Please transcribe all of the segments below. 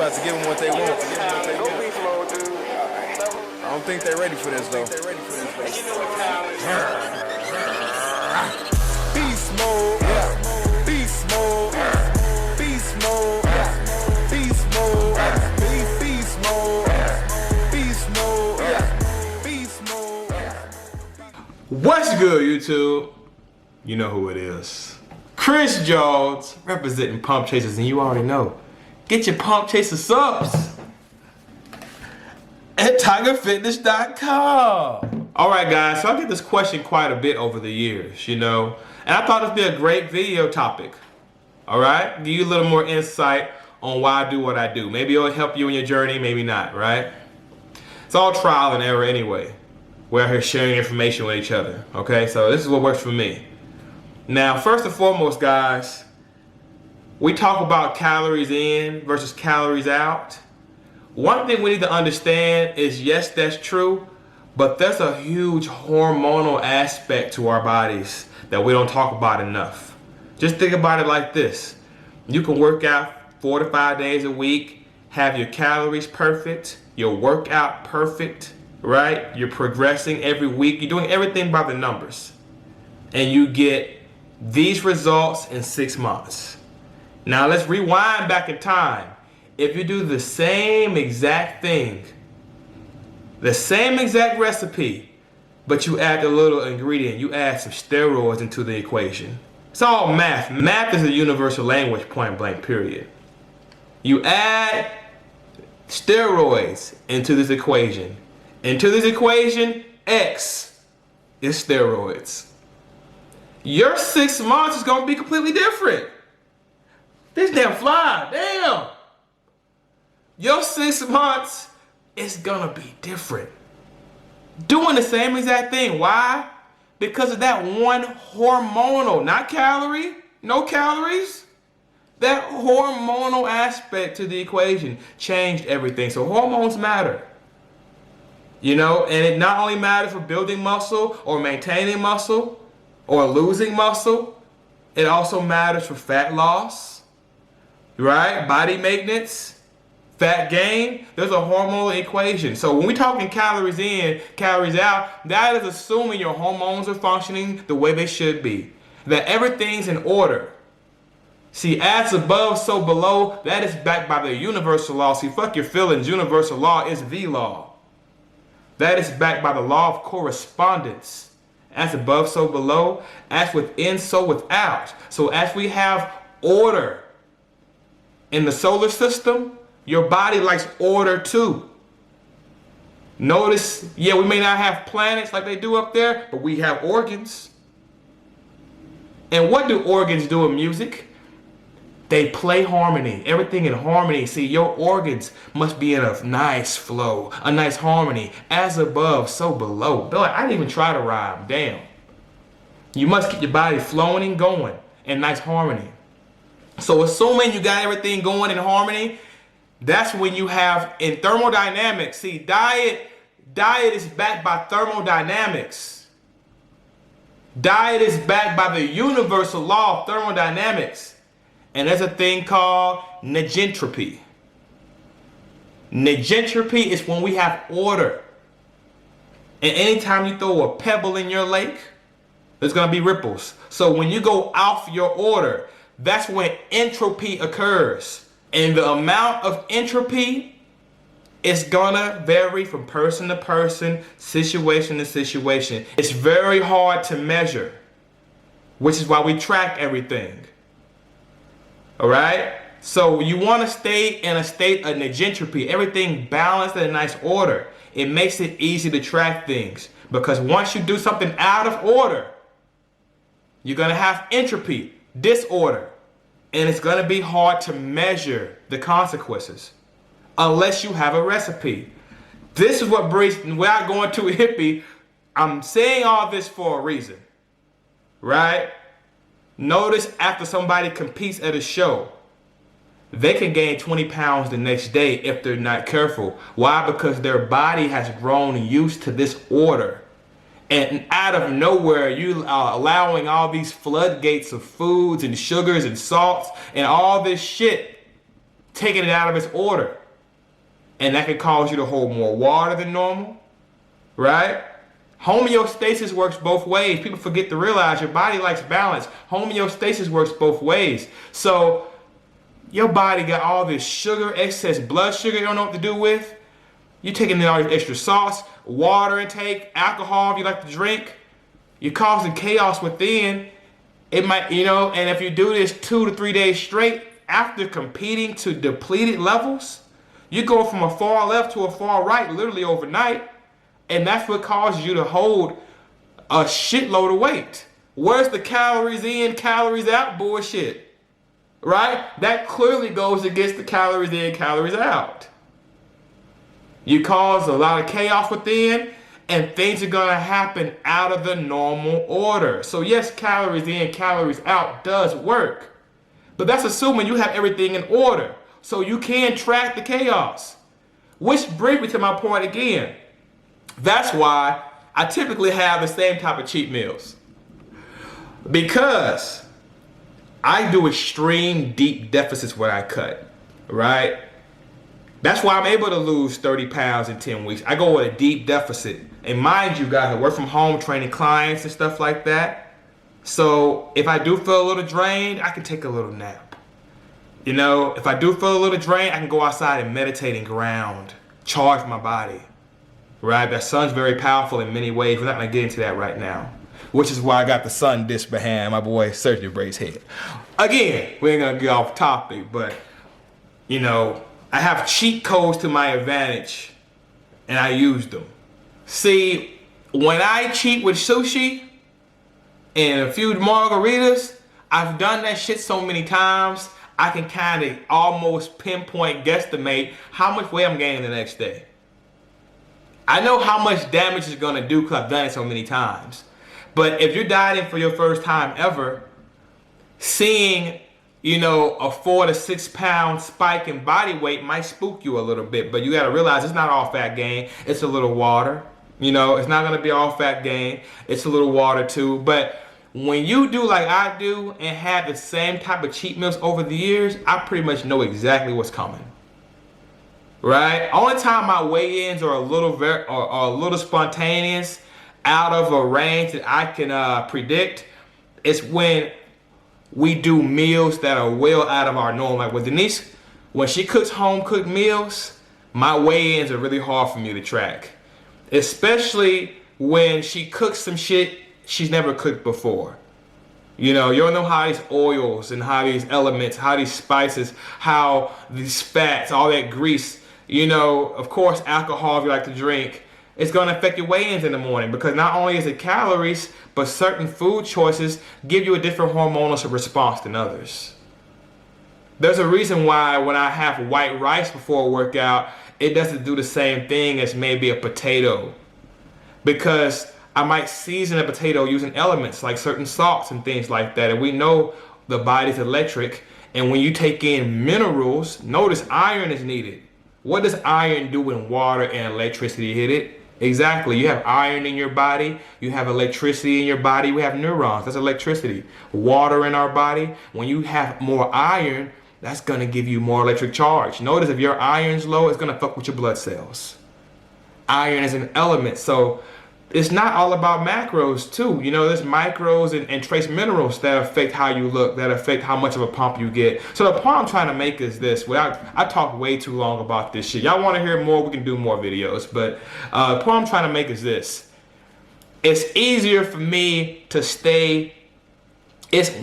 about to give them what they want. I don't think they're ready for this, though. Beast mode, beast mode, beast mode, beast mode, beast mode, beast mode, beast mode. What's good, YouTube? You know who it is. Chris Jones representing Pump Chasers, and you already know. Get your Pump Chaser subs at TigerFitness.com. Alright guys, so I get this question quite a bit over the years, and I thought it'd be a great video topic. Alright? Give you a little more insight on why I do what I do. Maybe it'll help you in your journey, maybe not, right? It's all trial and error anyway. We're out here sharing information with each other, okay? So this is what works for me. Now, first and foremost, guys, we talk about calories in versus calories out. One thing we need to understand is, yes, that's true, but there's a huge hormonal aspect to our bodies that we don't talk about enough. Just think about it like this. You can work out 4 to 5 days a week, have your calories perfect, your workout perfect, right? You're progressing every week. You're doing everything by the numbers. And you get these results in 6 months. Now let's rewind back in time. If you do the same exact thing, the same exact recipe, but you add a little ingredient, you add some steroids into the equation. It's all math. Math is a universal language, point blank, period. You add steroids into this equation. Into this equation, X is steroids. Your 6 months is gonna be completely different. This damn fly, damn. Your 6 months is gonna be different. Doing the same exact thing. Why? Because of that one hormonal, not calorie, no calories. That hormonal aspect to the equation changed everything. So hormones matter. And it not only matters for building muscle or maintaining muscle, or losing muscle, it also matters for fat loss, right? Body maintenance, fat gain. There's a hormonal equation. So when we're talking calories in, calories out, that is assuming your hormones are functioning the way they should be, that everything's in order. See, as above, so below, that is backed by the universal law. See, fuck your feelings. Universal law is the law. That is backed by the law of correspondence. As above, so below. As within, so without. So as we have order in the solar system, your body likes order too. Notice, we may not have planets like they do up there, but we have organs. And what do organs do in music? They play harmony, everything in harmony. See, your organs must be in a nice flow, a nice harmony. As above, so below. Boy, I didn't even try to rhyme, damn. You must keep your body flowing and going in nice harmony. So assuming you got everything going in harmony, that's when you have, in thermodynamics, see, diet is backed by thermodynamics. Diet is backed by the universal law of thermodynamics. And there's a thing called negentropy. Negentropy is when we have order. And anytime you throw a pebble in your lake, there's going to be ripples. So when you go off your order, that's when entropy occurs. And the amount of entropy is going to vary from person to person, situation to situation. It's very hard to measure, which is why we track everything. Alright? So you want to stay in a state of negentropy, everything balanced in a nice order. It makes it easy to track things. Because once you do something out of order, you're going to have entropy, disorder. And it's going to be hard to measure the consequences unless you have a recipe. This is what brings, without going too hippie, I'm saying all this for a reason. Right? Notice after somebody competes at a show, they can gain 20 pounds the next day if they're not careful. Why? Because their body has grown used to this order. And out of nowhere, you are allowing all these floodgates of foods and sugars and salts and all this shit taking it out of its order. And that can cause you to hold more water than normal, right? Homeostasis works both ways. People forget to realize your body likes balance. Homeostasis works both ways. So your body got all this sugar, excess blood sugar you don't know what to do with. You're taking in all these extra salts, water intake, alcohol if you like to drink. You're causing chaos within. It might, and if you do this 2 to 3 days straight after competing to depleted levels, you go from a far left to a far right literally overnight. And that's what causes you to hold a shitload of weight. Where's the calories in, calories out bullshit? Right? That clearly goes against the calories in, calories out. You cause a lot of chaos within, and things are going to happen out of the normal order. So yes, calories in, calories out does work. But that's assuming you have everything in order. So you can track the chaos. Which brings me to my point again. That's why I typically have the same type of cheat meals. Because I do extreme deep deficits when I cut, right? That's why I'm able to lose 30 pounds in 10 weeks. I go with a deep deficit. And mind you, guys, I work from home training clients and stuff like that. So if I do feel a little drained, I can take a little nap. If I do feel a little drained, I can go outside and meditate and ground, charge my body. Right? That sun's very powerful in many ways. We're not going to get into that right now. Which is why I got the sun disc behind my boy Sergio Bray's head. Again, we ain't going to get off topic, but, I have cheat codes to my advantage, and I use them. See, when I cheat with sushi and a few margaritas, I've done that shit so many times, I can kind of almost pinpoint, guesstimate how much weight I'm gaining the next day. I know how much damage it's going to do because I've done it so many times. But if you're dieting for your first time ever, seeing, a 4 to 6 pound spike in body weight might spook you a little bit. But you got to realize it's not all fat gain. It's a little water. It's not going to be all fat gain. It's a little water too. But when you do like I do and have the same type of cheat meals over the years, I pretty much know exactly what's coming. Right? Only time my weigh-ins are a little spontaneous, out of a range that I can predict, is when we do meals that are well out of our norm. Like with Denise, when she cooks home-cooked meals, my weigh-ins are really hard for me to track. Especially when she cooks some shit she's never cooked before. You don't know how these oils and how these elements, how these spices, how these fats, all that grease, of course, alcohol, if you like to drink, it's going to affect your weigh-ins in the morning because not only is it calories, but certain food choices give you a different hormonal response than others. There's a reason why when I have white rice before a workout, it doesn't do the same thing as maybe a potato. Because I might season a potato using elements like certain salts and things like that. And we know the body's electric. And when you take in minerals, notice iron is needed. What does iron do when water and electricity hit it? Exactly. You have iron in your body. You have electricity in your body. We have neurons. That's electricity. Water in our body. When you have more iron, that's going to give you more electric charge. Notice if your iron's low, it's going to fuck with your blood cells. Iron is an element. So it's not all about macros too. There's micros and trace minerals that affect how you look, that affect how much of a pump you get. So the point I'm trying to make is this. I talk way too long about this shit. Y'all want to hear more, we can do more videos. But the point I'm trying to make is this. It's easier for me to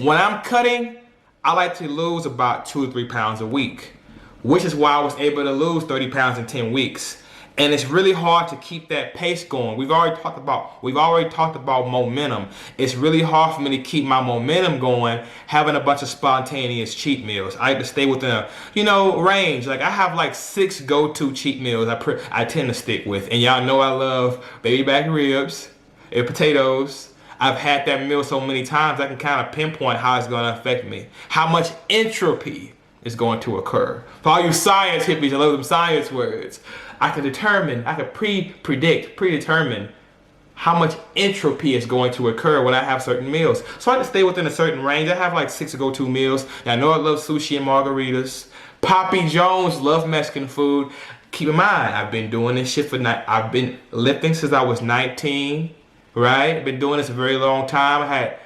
when I'm cutting, I like to lose about 2 to 3 pounds a week, which is why I was able to lose 30 pounds in 10 weeks. And it's really hard to keep that pace going. We've already talked about momentum. It's really hard for me to keep my momentum going, having a bunch of spontaneous cheat meals. I have to stay within a, range. Like I have like 6 go-to cheat meals I tend to stick with. And y'all know I love baby back ribs and potatoes. I've had that meal so many times I can kind of pinpoint how it's going to affect me. How much entropy is going to occur. For all you science hippies, I love them science words. I can predetermine how much entropy is going to occur when I have certain meals. So I have to stay within a certain range. I have like 6 go-to meals. Now, I know I love sushi and margaritas, Poppy Jones love Mexican food. Keep in mind, I've been doing this shit I've been lifting since I was 19, right? Been doing this a very long time.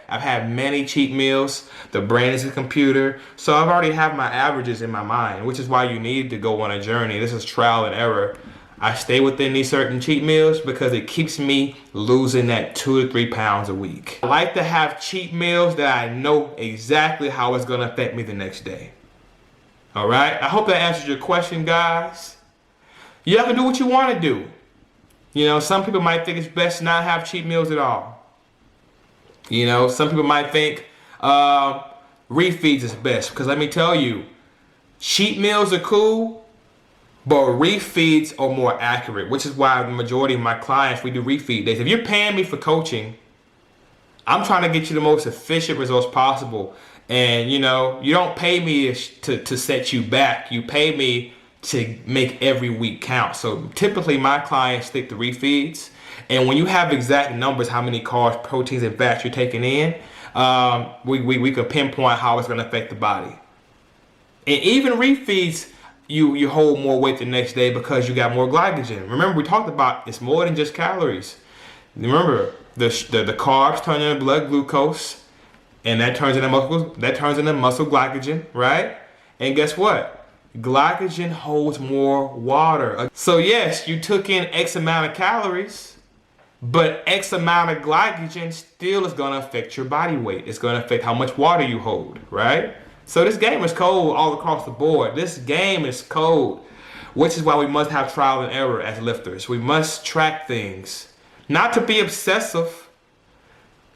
I've had many cheat meals. The brain is a computer, so I've already have my averages in my mind, which is why you need to go on a journey. This is trial and error. I stay within these certain cheat meals because it keeps me losing that 2 to 3 pounds a week. I like to have cheat meals that I know exactly how it's gonna affect me the next day. All right, I hope that answers your question, guys. You have to do what you want to do. You know, some people might think it's best to not have cheat meals at all. You know, some people might think refeeds is best, because let me tell you, cheat meals are cool, but refeeds are more accurate, which is why the majority of my clients, we do refeed days. If you're paying me for coaching, I'm trying to get you the most efficient results possible. And you know, you don't pay me to set you back. You pay me to make every week count. So typically my clients stick to refeeds. And when you have exact numbers, how many carbs, proteins, and fats you're taking in, we can pinpoint how it's gonna affect the body. And even refeeds, you hold more weight the next day because you got more glycogen. Remember, we talked about it's more than just calories. Remember, the carbs turn into blood glucose, and that turns into muscle glycogen, right? And guess what? Glycogen holds more water. So yes, you took in X amount of calories, but X amount of glycogen still is gonna affect your body weight. It's gonna affect how much water you hold, right? So this game is cold all across the board. This game is cold, which is why we must have trial and error as lifters. We must track things. Not to be obsessive,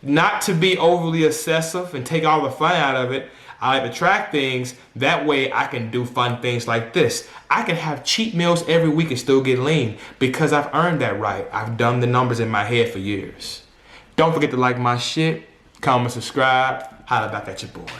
not to be overly obsessive and take all the fun out of it. I like to track things. That way I can do fun things like this. I can have cheat meals every week and still get lean because I've earned that right. I've done the numbers in my head for years. Don't forget to like my shit, comment, subscribe, holla back at your boy.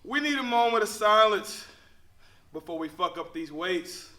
We need a moment of silence before we fuck up these weights.